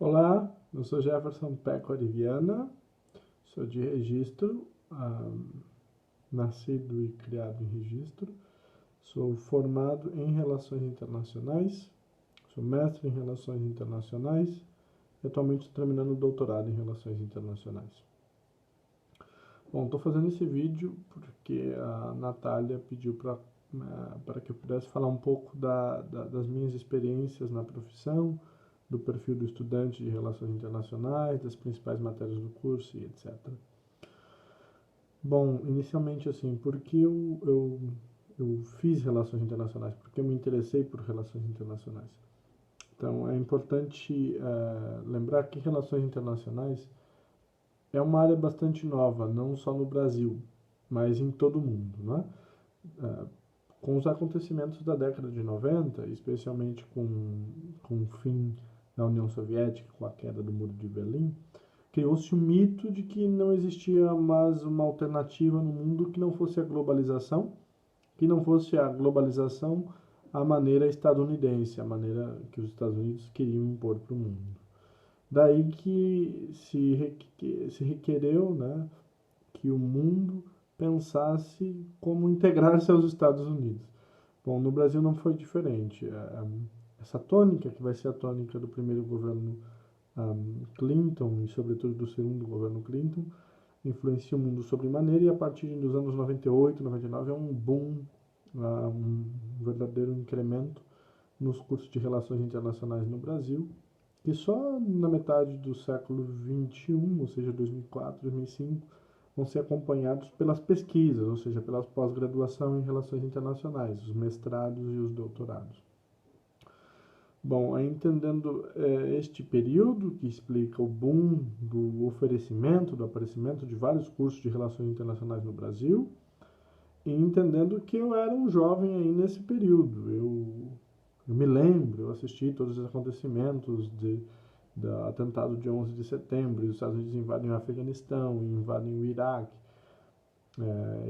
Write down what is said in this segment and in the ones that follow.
Olá, eu sou Jefferson Peco de Viana, sou de Registro, nascido e criado em Registro, sou formado em Relações Internacionais, sou mestre em Relações Internacionais e atualmente estou terminando o doutorado em Relações Internacionais. Bom, estou fazendo esse vídeo porque a Natália pediu para que eu pudesse falar um pouco das minhas experiências na profissão, do perfil do estudante de Relações Internacionais, das principais matérias do curso e etc. Bom, inicialmente assim, por que eu fiz Relações Internacionais? Porque eu me interessei por Relações Internacionais. Então, é importante lembrar que Relações Internacionais é uma área bastante nova, não só no Brasil, mas em todo o mundo, né? Com os acontecimentos da década de 90, especialmente com o fim da União Soviética, com a queda do Muro de Berlim, criou-se um mito de que não existia mais uma alternativa no mundo que não fosse a globalização, à maneira estadunidense, a maneira que os Estados Unidos queriam impor para o mundo. Daí que se requereu, né, que o mundo pensasse como integrar-se aos Estados Unidos. Bom, no Brasil não foi diferente. Essa tônica, que vai ser a tônica do primeiro governo Clinton e sobretudo do segundo governo Clinton, influencia o mundo sobremaneira e a partir dos anos 98, 99 é um boom, um verdadeiro incremento nos cursos de relações internacionais no Brasil, que só na metade do século XXI, ou seja, 2004, 2005, vão ser acompanhados pelas pesquisas, ou seja, pela pós-graduação em relações internacionais, os mestrados e os doutorados. Bom, entendendo este período que explica o boom do oferecimento, do aparecimento de vários cursos de relações internacionais no Brasil, e entendendo que eu era um jovem aí nesse período. Eu me lembro, eu assisti todos os acontecimentos do atentado de 11 de setembro, e os Estados Unidos invadem o Afeganistão, invadem o Iraque,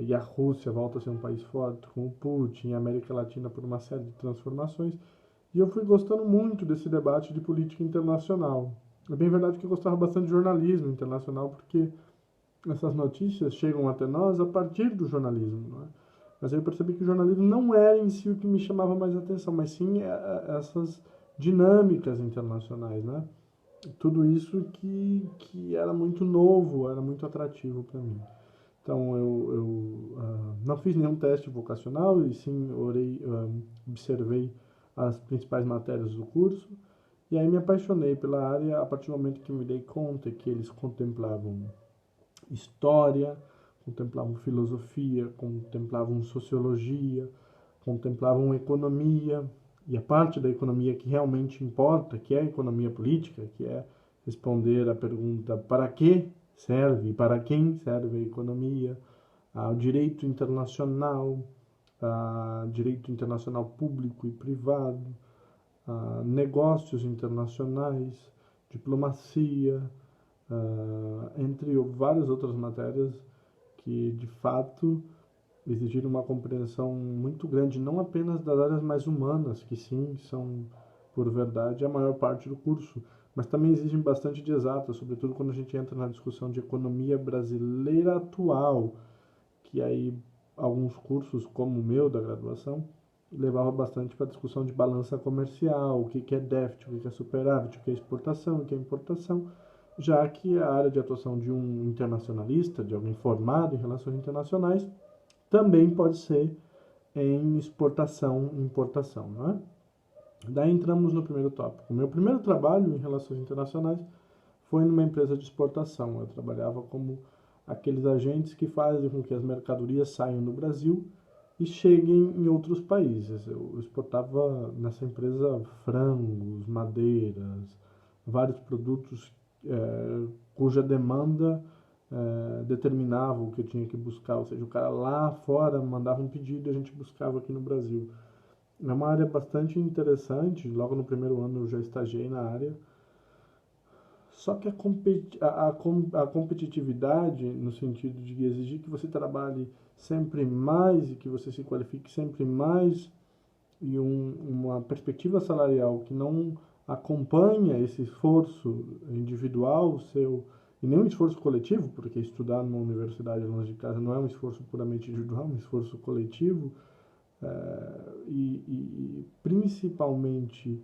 e a Rússia volta a ser um país forte com o Putin, e a América Latina por uma série de transformações. E eu fui gostando muito desse debate de política internacional. É bem verdade que eu gostava bastante de jornalismo internacional, porque essas notícias chegam até nós a partir do jornalismo, não é? Mas aí eu percebi que o jornalismo não era em si o que me chamava mais atenção, mas sim essas dinâmicas internacionais, né? Tudo isso que era muito novo, era muito atrativo para mim. Então eu não fiz nenhum teste vocacional e sim observei as principais matérias do curso e aí me apaixonei pela área a partir do momento que me dei conta que eles contemplavam história, contemplavam filosofia, contemplavam sociologia, contemplavam economia e a parte da economia que realmente importa, que é a economia política, que é responder à pergunta para que serve, para quem serve a economia, ao direito internacional público e privado, a negócios internacionais, diplomacia, entre várias outras matérias que de fato exigiram uma compreensão muito grande, não apenas das áreas mais humanas, que sim, são, por verdade, a maior parte do curso, mas também exigem bastante de exatas, sobretudo quando a gente entra na discussão de economia brasileira atual, que aí alguns cursos, como o meu da graduação, levava bastante para a discussão de balança comercial, o que é déficit, o que é superávit, o que é exportação, o que é importação, já que a área de atuação de um internacionalista, de alguém formado em relações internacionais, também pode ser em exportação e importação, não é? Daí entramos no primeiro tópico. O meu primeiro trabalho em relações internacionais foi numa empresa de exportação. Eu trabalhava como aqueles agentes que fazem com que as mercadorias saiam do Brasil e cheguem em outros países. Eu exportava nessa empresa frangos, madeiras, vários produtos cuja demanda determinava o que eu tinha que buscar, ou seja, o cara lá fora mandava um pedido e a gente buscava aqui no Brasil. É uma área bastante interessante, logo no primeiro ano eu já estagiei na área, só que a competitividade, no sentido de exigir que você trabalhe sempre mais e que você se qualifique sempre mais, e uma perspectiva salarial que não acompanha esse esforço individual seu, e nem um esforço coletivo, porque estudar numa universidade longe de casa não é um esforço puramente individual, é um esforço coletivo, e principalmente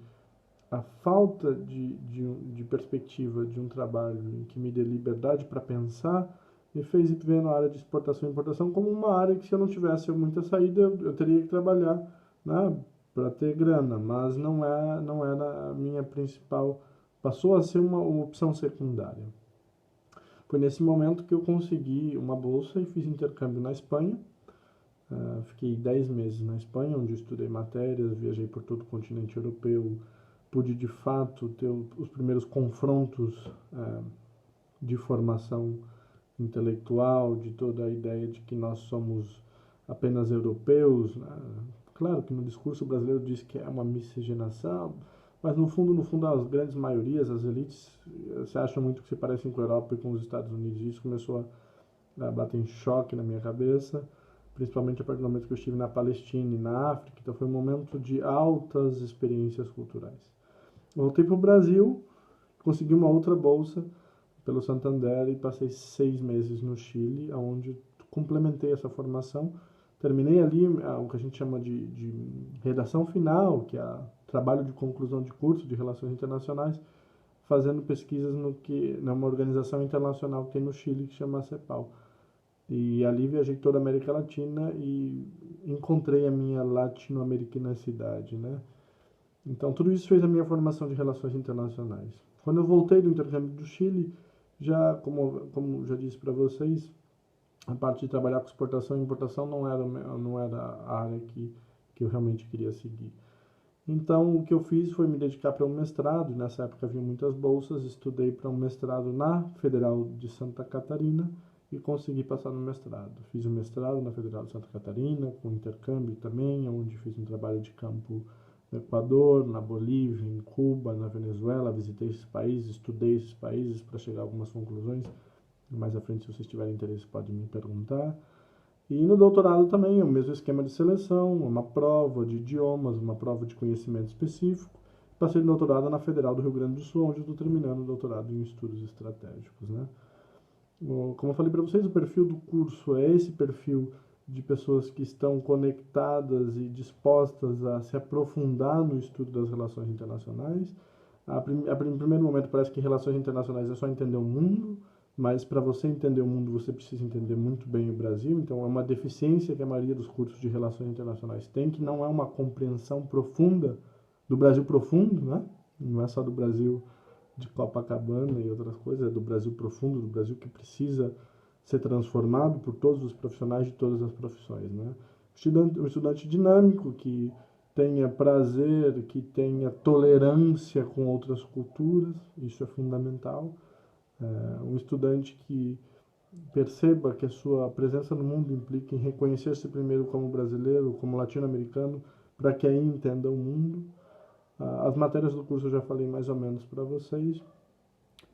a falta de perspectiva de um trabalho em que me dê liberdade para pensar me fez ver na área de exportação e importação como uma área que, se eu não tivesse muita saída, eu teria que trabalhar, né, para ter grana, mas não era a minha principal, passou a ser uma opção secundária. Foi nesse momento que eu consegui uma bolsa e fiz intercâmbio na Espanha. Fiquei 10 meses na Espanha, onde eu estudei matérias, viajei por todo o continente europeu, pude de fato ter os primeiros confrontos de formação intelectual, de toda a ideia de que nós somos apenas europeus, né? Claro que no discurso brasileiro diz que é uma miscigenação, mas no fundo, as grandes maiorias, as elites, se acham muito que se parecem com a Europa e com os Estados Unidos. E isso começou a bater em choque na minha cabeça, principalmente a partir do momento que eu estive na Palestina e na África. Então foi um momento de altas experiências culturais. Voltei para o Brasil, consegui uma outra bolsa pelo Santander e passei 6 meses no Chile, onde complementei essa formação. Terminei ali o que a gente chama de redação final, que é trabalho de conclusão de curso de Relações Internacionais, fazendo pesquisas numa organização internacional que tem no Chile, que chama CEPAL. E ali viajei toda a América Latina e encontrei a minha latino-americanicidade, né? Então, tudo isso fez a minha formação de relações internacionais. Quando eu voltei do intercâmbio do Chile, já, como já disse para vocês, a parte de trabalhar com exportação e importação não era a área que eu realmente queria seguir. Então, o que eu fiz foi me dedicar para um mestrado. Nessa época havia muitas bolsas, estudei para um mestrado na Federal de Santa Catarina e consegui passar no mestrado. Fiz um mestrado na Federal de Santa Catarina, com intercâmbio também, onde fiz um trabalho de campo no Equador, na Bolívia, em Cuba, na Venezuela. Visitei esses países, estudei esses países para chegar a algumas conclusões. Mais à frente, se vocês tiverem interesse, podem me perguntar. E no doutorado também é o mesmo esquema de seleção, uma prova de idiomas, uma prova de conhecimento específico. Passei no doutorado na Federal do Rio Grande do Sul, onde estou terminando o doutorado em estudos estratégicos, né? Como eu falei para vocês, o perfil do curso é esse perfil de pessoas que estão conectadas e dispostas a se aprofundar no estudo das relações internacionais. Em primeiro momento, parece que relações internacionais é só entender o mundo, mas para você entender o mundo, você precisa entender muito bem o Brasil. Então, é uma deficiência que a maioria dos cursos de relações internacionais tem, que não é uma compreensão profunda do Brasil profundo, né? Não é só do Brasil de Copacabana e outras coisas, é do Brasil profundo, do Brasil que precisa ser transformado por todos os profissionais de todas as profissões, né? Um estudante dinâmico que tenha prazer, que tenha tolerância com outras culturas, isso é fundamental. Um estudante que perceba que a sua presença no mundo implica em reconhecer-se primeiro como brasileiro, como latino-americano, para que aí entenda o mundo. As matérias do curso eu já falei mais ou menos para vocês.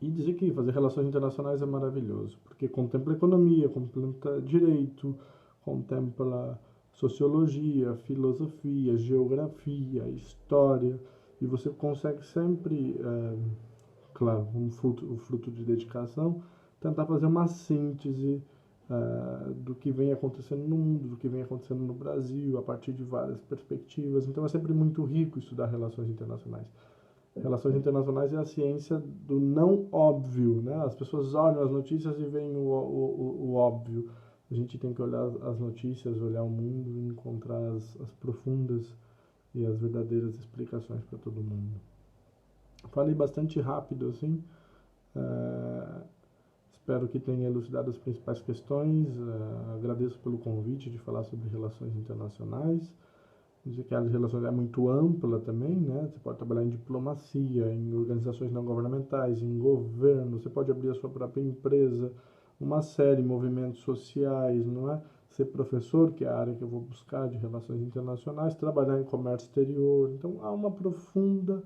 E dizer que fazer relações internacionais é maravilhoso, porque contempla economia, contempla direito, contempla sociologia, filosofia, geografia, história, e você consegue sempre, claro, o fruto de dedicação, tentar fazer uma síntese do que vem acontecendo no mundo, do que vem acontecendo no Brasil, a partir de várias perspectivas. Então é sempre muito rico estudar relações internacionais. Relações internacionais é a ciência do não óbvio, né? As pessoas olham as notícias e veem o óbvio. A gente tem que olhar as notícias, olhar o mundo e encontrar as profundas e as verdadeiras explicações para todo mundo. Falei bastante rápido, assim. Espero que tenha elucidado as principais questões. Agradeço pelo convite de falar sobre relações internacionais. Dizer que a relação é muito ampla também, né? Você pode trabalhar em diplomacia, em organizações não governamentais, em governo, você pode abrir a sua própria empresa, uma série de movimentos sociais, não é? Ser professor, que é a área que eu vou buscar de relações internacionais, trabalhar em comércio exterior. Então, há uma profunda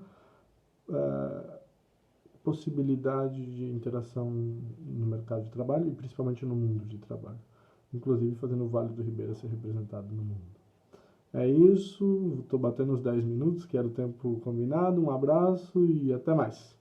possibilidade de interação no mercado de trabalho e principalmente no mundo de trabalho. Inclusive fazendo o Vale do Ribeira ser representado no mundo. É isso, estou batendo os 10 minutos, que era o tempo combinado. Um abraço e até mais.